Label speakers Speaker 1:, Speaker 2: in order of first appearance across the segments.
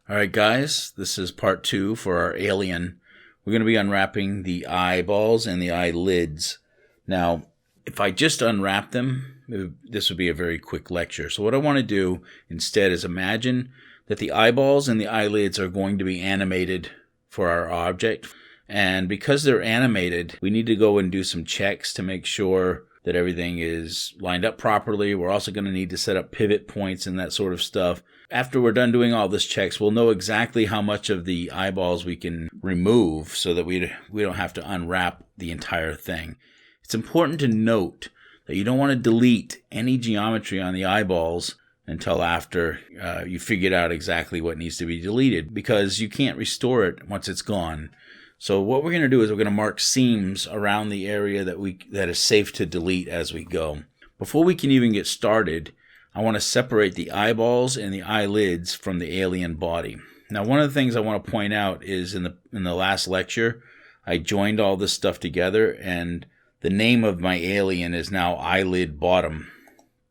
Speaker 1: Alright guys, this is part 2 for our alien. We're going to be unwrapping the eyeballs and the eyelids. Now, if I just unwrap them, this would be a very quick lecture. So what I want to do instead is imagine that the eyeballs and the eyelids are going to be animated for our object. And because they're animated, we need to go and do some checks to make sure that everything is lined up properly. We're also going to need to set up pivot points and that sort of stuff. After we're done doing all this checks, we'll know exactly how much of the eyeballs we can remove so that we don't have to unwrap the entire thing. It's important to note that you don't want to delete any geometry on the eyeballs until after you figured out exactly what needs to be deleted, because you can't restore it once it's gone. So what we're going to do is we're going to mark seams around the area that is safe to delete as we go. Before we can even get started, I want to separate the eyeballs and the eyelids from the alien body. Now, one of the things I want to point out is in the last lecture, I joined all this stuff together, and the name of my alien is now eyelid bottom.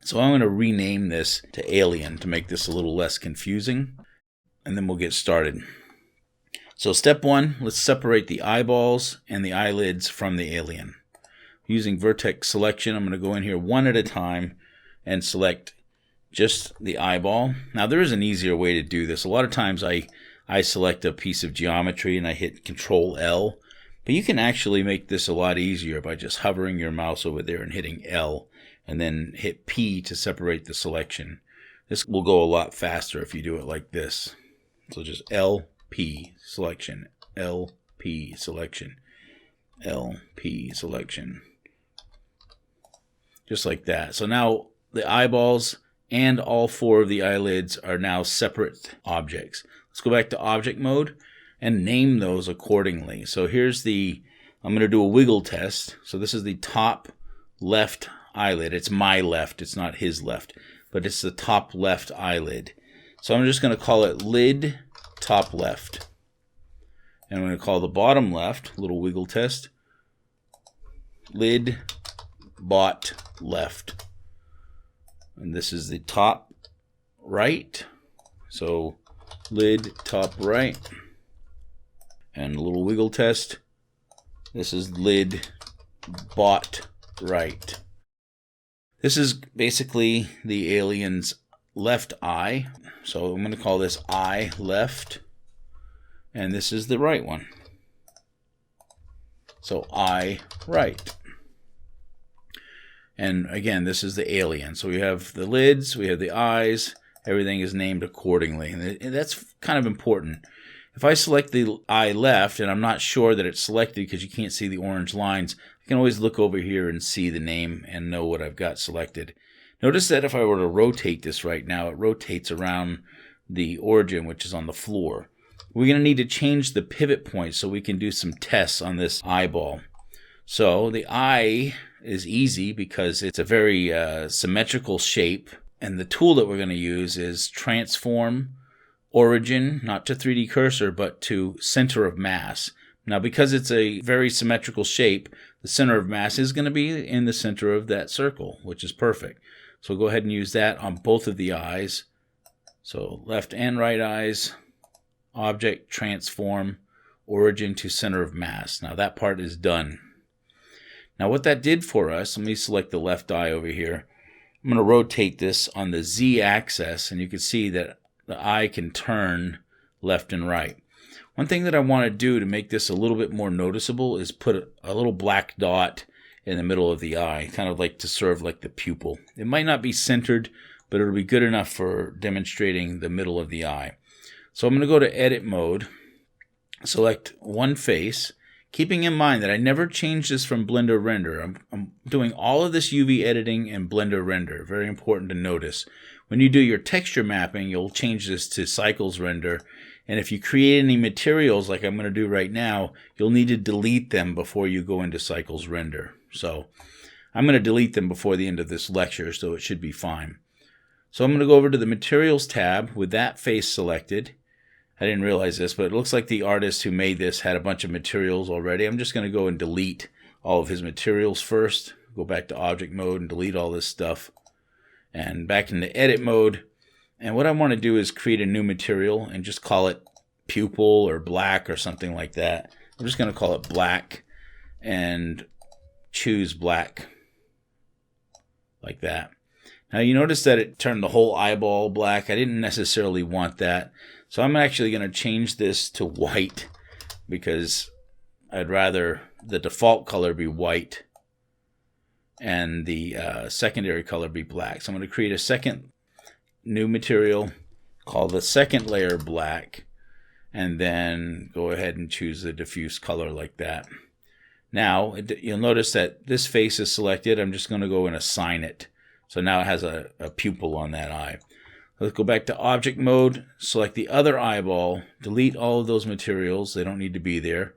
Speaker 1: So I'm going to rename this to alien to make this a little less confusing, and then we'll get started. So step 1, let's separate the eyeballs and the eyelids from the alien. Using vertex selection, I'm going to go in here one at a time and select just the eyeball. Now there is an easier way to do this. A lot of times I select a piece of geometry and I hit Control L, but you can actually make this a lot easier by just hovering your mouse over there and hitting L, and then hit P to separate the selection. This will go a lot faster if you do it like this. So just LP selection, LP selection, LP selection, just like that. So now the eyeballs and all 4 of the eyelids are now separate objects. Let's go back to object mode and name those accordingly. So here's I'm going to do a wiggle test. So this is the top left eyelid. It's my left, it's not his left, but it's the top left eyelid. So I'm just going to call it lid top left. And I'm going to call the bottom left, little wiggle test, lid bot left. And this is the top right, so lid top right. And a little wiggle test, this is lid bot right. This is basically the alien's left eye, so I'm going to call this eye left, and this is the right one, so eye right. And again, this is the alien. So we have the lids, we have the eyes, everything is named accordingly. And that's kind of important. If I select the eye left and I'm not sure that it's selected because you can't see the orange lines, I can always look over here and see the name and know what I've got selected. Notice that if I were to rotate this right now, it rotates around the origin, which is on the floor. We're going to need to change the pivot point so we can do some tests on this eyeball. So the eye is easy because it's a very symmetrical shape, and the tool that we're going to use is transform origin, not to 3D cursor, but to center of mass. Now because it's a very symmetrical shape, the center of mass is going to be in the center of that circle, which is perfect. So we'll go ahead and use that on both of the eyes. So left and right eyes, object, transform, origin to center of mass. Now that part is done. Now what that did for us, let me select the left eye over here. I'm going to rotate this on the Z axis, and you can see that the eye can turn left and right. One thing that I want to do to make this a little bit more noticeable is put a little black dot in the middle of the eye, kind of like to serve like the pupil. It might not be centered, but it'll be good enough for demonstrating the middle of the eye. So I'm going to go to edit mode, select one face, keeping in mind that I never changed this from Blender Render. I'm doing all of this UV editing in Blender Render. Very important to notice. When you do your texture mapping, you'll change this to Cycles Render. And if you create any materials like I'm going to do right now, you'll need to delete them before you go into Cycles Render. So I'm going to delete them before the end of this lecture, so it should be fine. So I'm going to go over to the Materials tab with that face selected. I didn't realize this, but it looks like the artist who made this had a bunch of materials already. I'm just going to go and delete all of his materials first. Go back to object mode and delete all this stuff. And back into edit mode, And what I want to do is create a new material and just call it pupil or black or something like that. I'm just going to call it black and choose black like that. Now you notice that it turned the whole eyeball black. I didn't necessarily want that. So I'm actually going to change this to white because I'd rather the default color be white and the secondary color be black. So I'm going to create a second new material, call the second layer black, and then go ahead and choose the diffuse color like that. Now you'll notice that this face is selected. I'm just going to go and assign it. So now it has a pupil on that eye. Let's go back to object mode, select the other eyeball, delete all of those materials. They don't need to be there.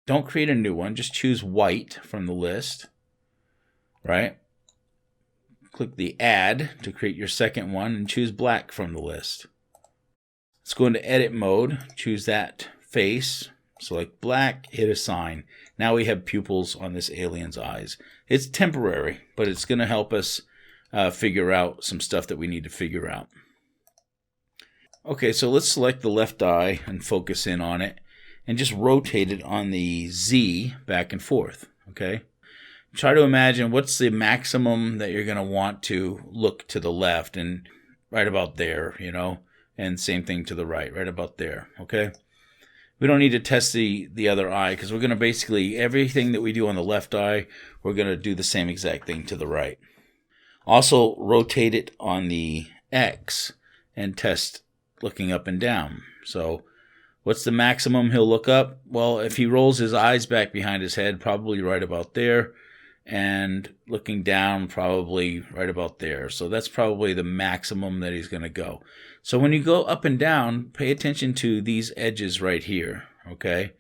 Speaker 1: Don't create a new one. Just choose white from the list, right? Click the add to create your second one and choose black from the list. Let's go into edit mode, choose that face, select black, hit assign. Now we have pupils on this alien's eyes. It's temporary, but it's going to help us figure out some stuff that we need to figure out. Okay, so let's select the left eye and focus in on it and just rotate it on the Z back and forth, okay? Try to imagine what's the maximum that you're going to want to look to the left, and right about there, you know, and same thing to the right about there, okay? We don't need to test the other eye because we're going to basically, everything that we do on the left eye, we're going to do the same exact thing to the right. Also, rotate it on the X and test looking up and down. So what's the maximum he'll look up? Well, if he rolls his eyes back behind his head, probably right about there. And looking down, probably right about there. So that's probably the maximum that he's going to go. So when you go up and down, pay attention to these edges right here, okay?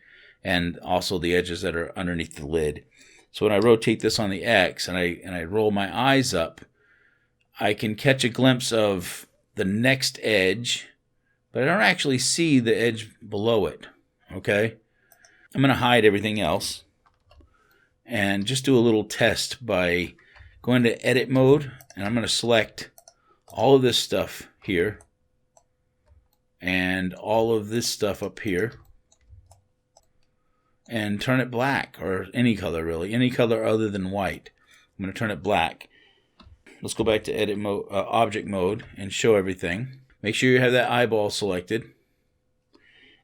Speaker 1: And also the edges that are underneath the lid. So when I rotate this on the X and I roll my eyes up, I can catch a glimpse of the next edge, but I don't actually see the edge below it, okay? I'm going to hide everything else and just do a little test by going to edit mode, and I'm going to select all of this stuff here and all of this stuff up here and turn it black, or any color really, any color other than white. I'm going to turn it black. Let's go back to edit mode, object mode, and show everything. Make sure you have that eyeball selected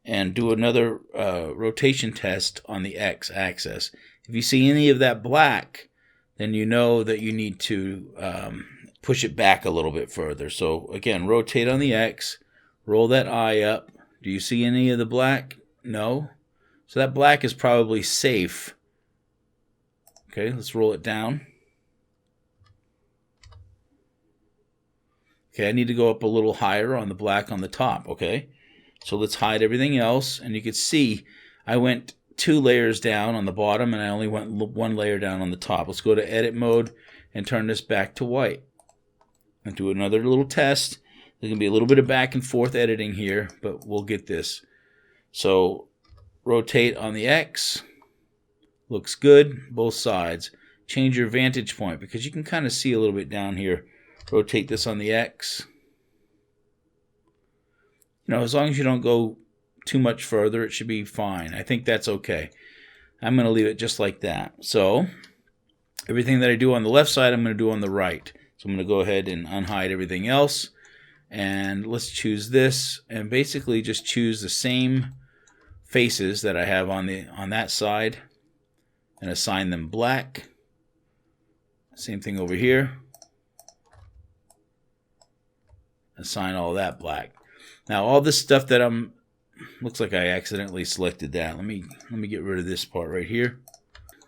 Speaker 1: and do another rotation test on the X axis. If you see any of that black, then you know that you need to push it back a little bit further. So again, rotate on the X, roll that eye up. Do you see any of the black? No. So that black is probably safe. Okay, let's roll it down. Okay, I need to go up a little higher on the black on the top, okay? So let's hide everything else, and you can see I went 2 layers down on the bottom, and I only went 1 layer down on the top. Let's go to edit mode and turn this back to white. And do another little test. There's going to be a little bit of back and forth editing here, but we'll get this. So rotate on the X. Looks good, both sides. Change your vantage point because you can kind of see a little bit down here. Rotate this on the X. You know, as long as you don't go too much further, it should be fine. I think that's okay. I'm going to leave it just like that. So everything that I do on the left side, I'm going to do on the right. So I'm going to go ahead and unhide everything else. And let's choose this and basically just choose the same faces that I have on that side and assign them black. Same thing over here. Assign all that black. Now all this stuff that looks like I accidentally selected that. Let me get rid of this part right here.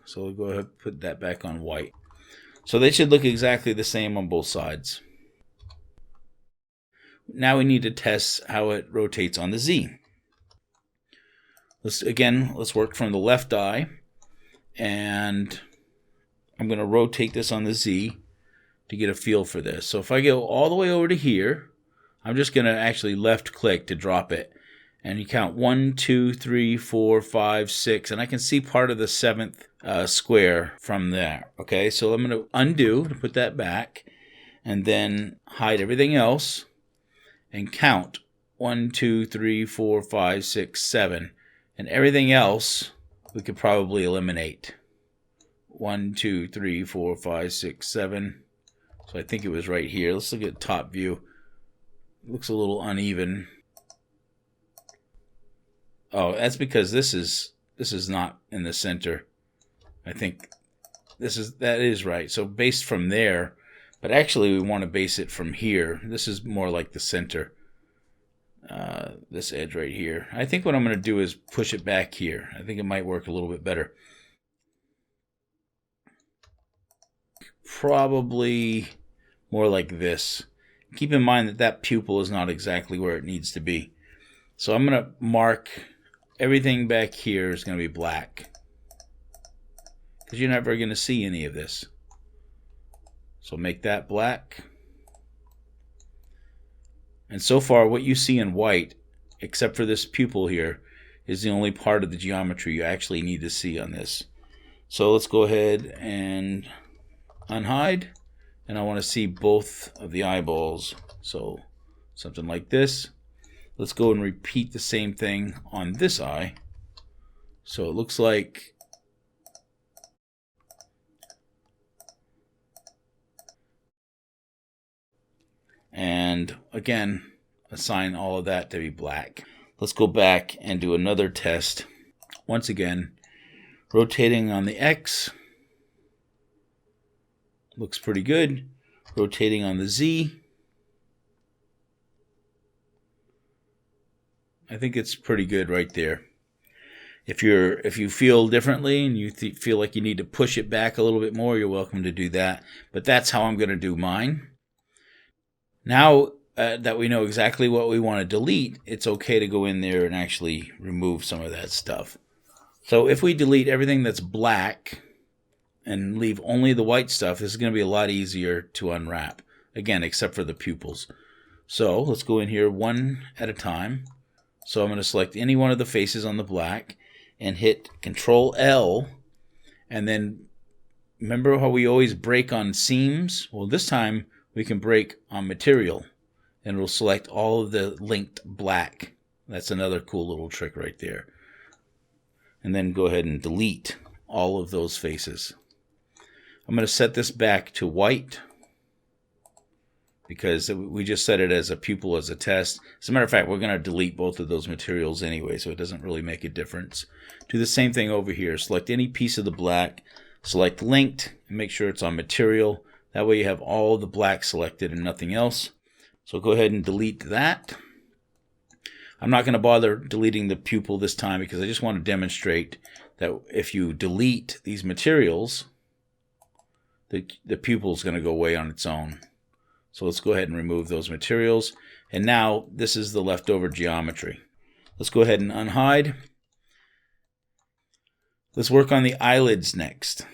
Speaker 1: So we'll go ahead and put that back on white. So they should look exactly the same on both sides. Now we need to test how it rotates on the Z. Let's work from the left eye, and I'm going to rotate this on the Z to get a feel for this. So if I go all the way over to here, I'm just going to actually left click to drop it. And you count 1, 2, 3, 4, 5, 6, and I can see part of the 7th square from there. Okay, so I'm going to undo to put that back. and then hide everything else and count 1, 2, 3, 4, 5, 6, 7, and everything else we could probably eliminate. 1, 2, 3, 4, 5, 6, 7. So I think it was right here. Let's look at top view. It looks a little uneven. Oh, that's because this is not in the center. I think that is right. So based from there, but actually we want to base it from here. This is more like the center. This edge right here. I think what I'm going to do is push it back here. I think it might work a little bit better. Probably more like this. Keep in mind that that pupil is not exactly where it needs to be. So I'm going to mark everything back here is going to be black, because you're never going to see any of this. So make that black. And so far what you see in white, except for this pupil here, is the only part of the geometry you actually need to see on this. So let's go ahead and unhide, and I want to see both of the eyeballs. So something like this. Let's go and repeat the same thing on this eye. So it looks like and again, assign all of that to be black. Let's go back and do another test. Once again, rotating on the X. Looks pretty good. Rotating on the Z. I think it's pretty good right there. If you feel differently and you feel like you need to push it back a little bit more, you're welcome to do that. But that's how I'm going to do mine. Now that we know exactly what we want to delete, it's okay to go in there and actually remove some of that stuff. So if we delete everything that's black and leave only the white stuff, this is going to be a lot easier to unwrap. Again, except for the pupils. So let's go in here one at a time. So I'm going to select any one of the faces on the black and hit Control L. And then remember how we always break on seams? Well, this time we can break on material, and it'll select all of the linked black. That's another cool little trick right there. And then go ahead and delete all of those faces. I'm going to set this back to white because we just set it as a pupil as a test. As a matter of fact, we're going to delete both of those materials anyway, so it doesn't really make a difference. Do the same thing over here. Select any piece of the black, select linked, and make sure it's on material. That way you have all the black selected and nothing else. So go ahead and delete that. I'm not going to bother deleting the pupil this time because I just want to demonstrate that if you delete these materials, the pupil is going to go away on its own. So let's go ahead and remove those materials. And now this is the leftover geometry. Let's go ahead and unhide. Let's work on the eyelids next.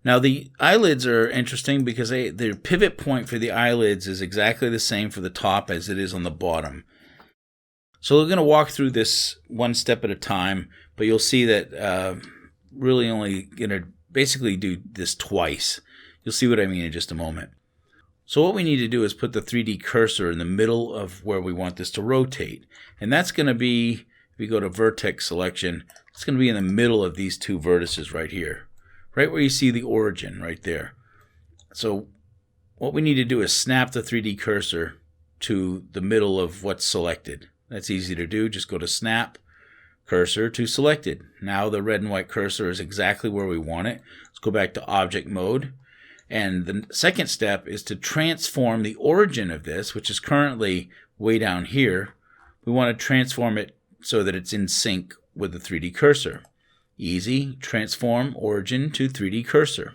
Speaker 1: Now the eyelids are interesting because the pivot point for the eyelids is exactly the same for the top as it is on the bottom. So we're going to walk through this one step at a time, but you'll see that really only going to basically do this twice. You'll see what I mean in just a moment. So what we need to do is put the 3D cursor in the middle of where we want this to rotate. And that's going to be, if we go to vertex selection, it's going to be in the middle of these two vertices right here. Right where you see the origin right there. So what we need to do is snap the 3D cursor to the middle of what's selected. That's easy to do. Just go to snap cursor to selected. Now the red and white cursor is exactly where we want it. Let's go back to object mode. And the second step is to transform the origin of this, which is currently way down here. We want to transform it so that it's in sync with the 3D cursor. Easy, transform origin to 3D cursor.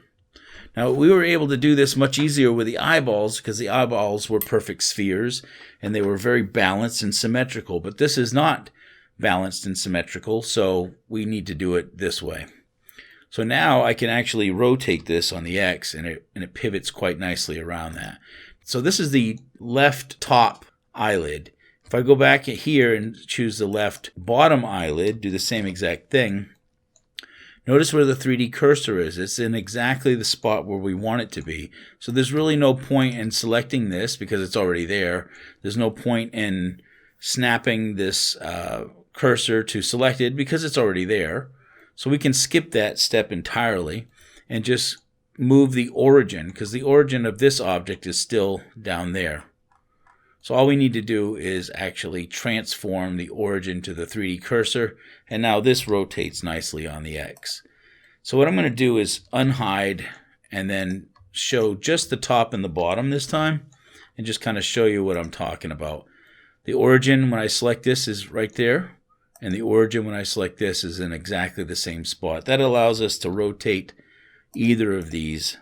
Speaker 1: Now we were able to do this much easier with the eyeballs because the eyeballs were perfect spheres and they were very balanced and symmetrical, but this is not balanced and symmetrical, so we need to do it this way. So now I can actually rotate this on the X and it pivots quite nicely around that. So this is the left top eyelid. If I go back here and choose the left bottom eyelid, do the same exact thing. Notice where the 3D cursor is. It's in exactly the spot where we want it to be. So there's really no point in selecting this because it's already there. There's no point in snapping this cursor to selected because it's already there. So we can skip that step entirely and just move the origin, because the origin of this object is still down there. So all we need to do is actually transform the origin to the 3D cursor, and now this rotates nicely on the X. So what I'm going to do is unhide and then show just the top and the bottom this time, and just kind of show you what I'm talking about. The origin when I select this is right there, and the origin when I select this is in exactly the same spot. That allows us to rotate either of these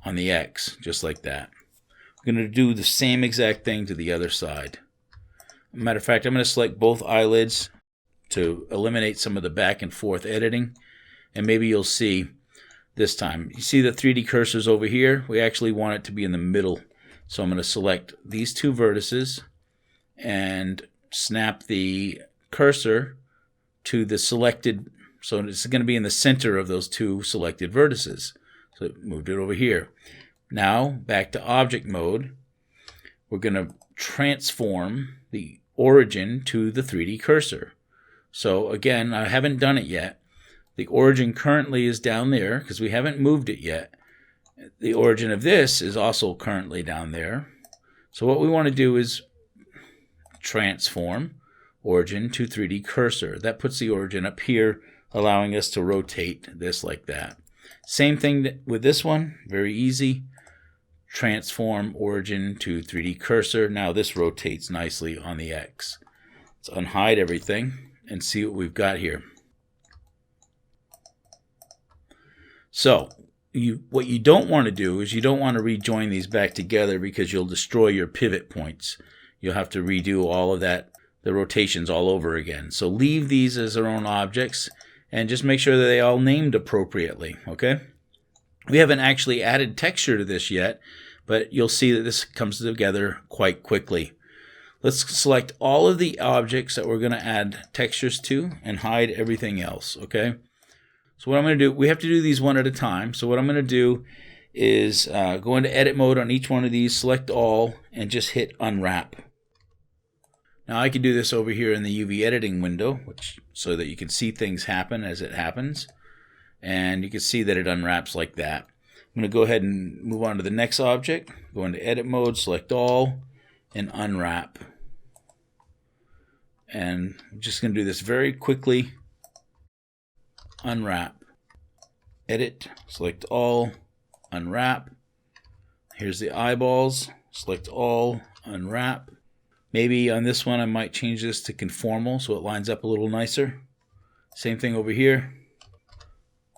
Speaker 1: on the X, just like that. We're going to do the same exact thing to the other side. Matter of fact, I'm going to select both eyelids to eliminate some of the back and forth editing, and maybe you'll see this time. You see the 3D cursors over here? We actually want it to be in the middle. So I'm going to select these two vertices and snap the cursor to the selected, so it's going to be in the center of those two selected vertices. So I moved it over here. Now back to object mode. We're going to transform the origin to the 3D cursor. So again, I haven't done it yet. The origin currently is down there because we haven't moved it yet. The origin of this is also currently down there. So what we want to do is transform origin to 3D cursor. That puts the origin up here, allowing us to rotate this like that. Same thing with this one, very easy. Transform origin to 3D cursor. Now this rotates nicely on the X. Let's unhide everything and see what we've got here. So what you don't want to do is you don't want to rejoin these back together because you'll destroy your pivot points. You'll have to redo all of that, the rotations all over again. So leave these as their own objects and just make sure that they all named appropriately, okay? We haven't actually added texture to this yet, but you'll see that this comes together quite quickly. Let's select all of the objects that we're going to add textures to and hide everything else, okay? So what I'm going to do, we have to do these one at a time. So what I'm going to do is go into edit mode on each one of these, select all, and just hit unwrap. Now I can do this over here in the UV editing window, so that you can see things happen as it happens. And you can see that it unwraps like that. I'm going to go ahead and move on to the next object. Go into edit mode, select all, and unwrap. And I'm just going to do this very quickly. Unwrap. Edit, select all, unwrap. Here's the eyeballs. Select all, unwrap. Maybe on this one I might change this to conformal so it lines up a little nicer. Same thing over here.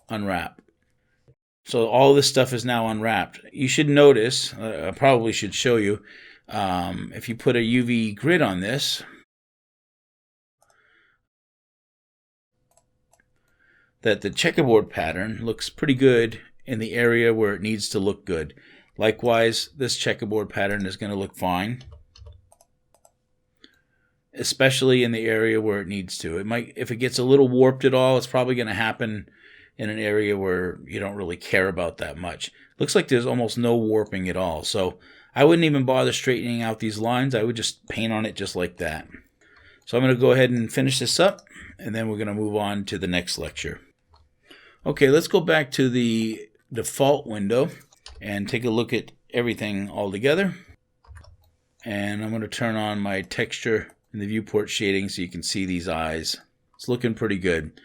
Speaker 1: Unwrap. So all this stuff is now unwrapped. You should notice, I probably should show you, if you put a UV grid on this, that the checkerboard pattern looks pretty good in the area where it needs to look good. Likewise, this checkerboard pattern is going to look fine, especially in the area where it needs to. It might, if it gets a little warped at all, it's probably going to happen in an area where you don't really care about that much. Looks like there's almost no warping at all. So I wouldn't even bother straightening out these lines. I would just paint on it just like that. So I'm going to go ahead and finish this up, and then we're going to move on to the next lecture. Okay, let's go back to the default window and take a look at everything all together. And I'm going to turn on my texture and the viewport shading so you can see these eyes. It's looking pretty good.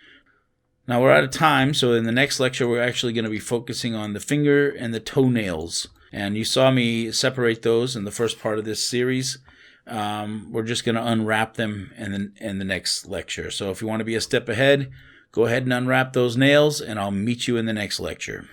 Speaker 1: Now we're out of time, so in the next lecture we're actually going to be focusing on the finger and the toenails. And you saw me separate those in the first part of this series. We're just going to unwrap them in the next lecture. So if you want to be a step ahead, go ahead and unwrap those nails, and I'll meet you in the next lecture.